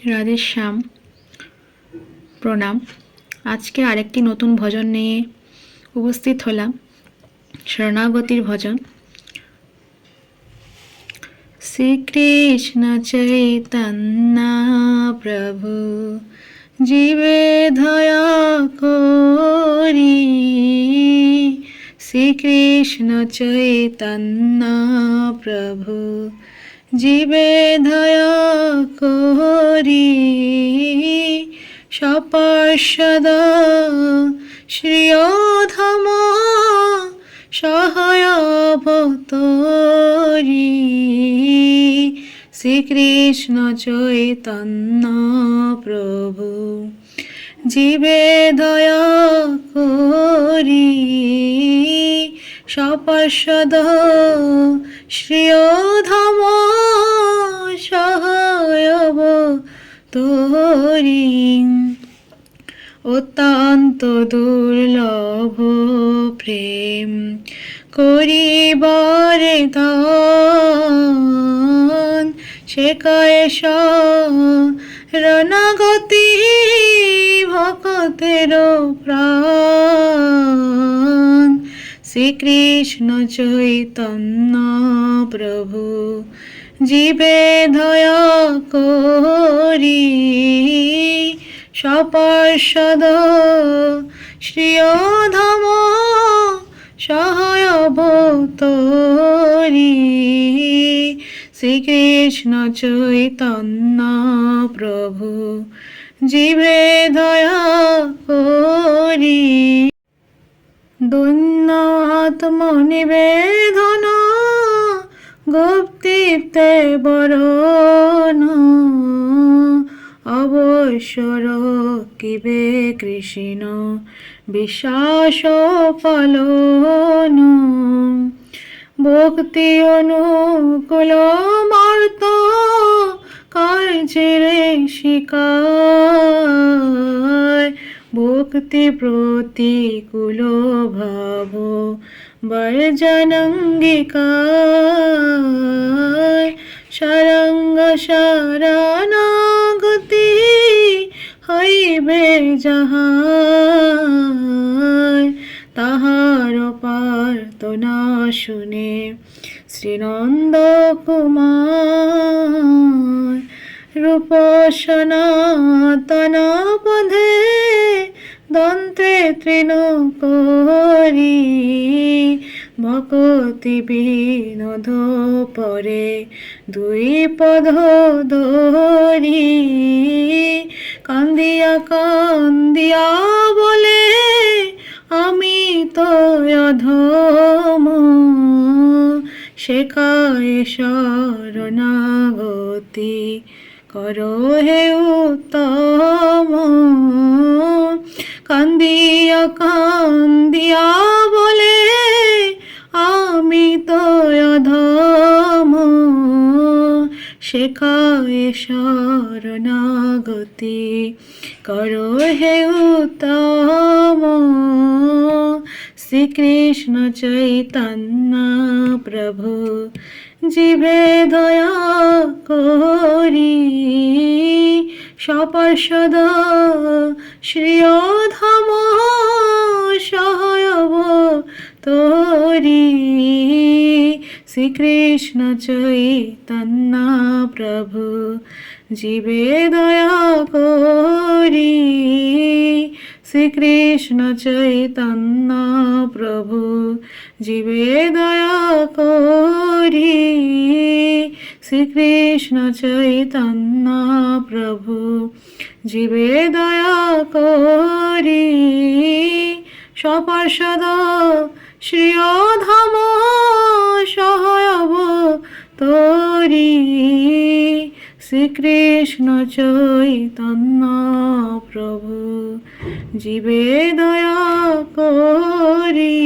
রাধে শ্যাম, প্রণাম। আজকে আরেকটি নতুন ভজন নিয়ে উপস্থিত হলাম, শরণাগতির ভজন। শ্রীকৃষ্ণ চৈতন্য প্রভু জীবে দয়া করি, শ্রীকৃষ্ণ চৈতন্য প্রভু জীবে দয়া করি, সপার্ষদ শ্রিয়োধম সহায় অবতরি, শ্রীকৃষ্ণ চৈতন্য প্রভু জীবে দয়া করি, সপার্ষদ শ্রিয়োধম সহায় অবতরি, অত্যন্ত দুর্লভ প্রেম করিবারে দান, শেখায় শরণাগতি ভক্তের প্রাণ, শ্রীকৃষ্ণ চৈতন্য প্রভু জীবে দয়া করি, সপার্ষদ শ্রিয়োধম সহায় অবতরি, শ্রীকৃষ্ণ চৈতন্য প্রভু জীবে দয়া করি, দৈন্য আত্মনিবেদন গুপ্তিতে বরণ, অবসর কিবে কৃষ্ণ বিশ্বাস পালন, ভক্তি অনুকূল মার্ত কার্যের শিকার, ভক্তি প্রতিকূল ভাব বর্জনঙ্গিকার, সারঙ্গ শরণাগতি হইবে যাহার, তাহার প্রার্থনা শুনে শ্রীনন্দ কুমার, রূপ সনাতন পথে দন্তে তৃণ করি, ভকতি বিনোদ পরে দুই পদ ধরি, কান্দিয়া কান্দিয়া বলে আমি তো অধম, শেখায় শরণাগতি করো হে উত্তম, কান্দিয়া কান্দিয়া বলে আমি তো অধম, শেখায় শরণাগতি করো হে উত্তম, শ্রীকৃষ্ণ চৈতন্য প্রভু জীবে দয়া করি, সপার্ষদ শ্রিয়োধম সহায় অবতরি, শ্রীকৃষ্ণ চৈতন্য প্রভু জীবে দয়া করি, শ্রীকৃষ্ণ চৈতন্য প্রভু জীবে দয়া করি, শ্রীকৃষ্ণ চৈতন্য প্রভু জীবে দয়া করি, সপার্ষদ শ্রিয়োধম সহায় অবতরি, শ্রীকৃষ্ণ চৈতন্য প্রভু জীবে দয়া করি।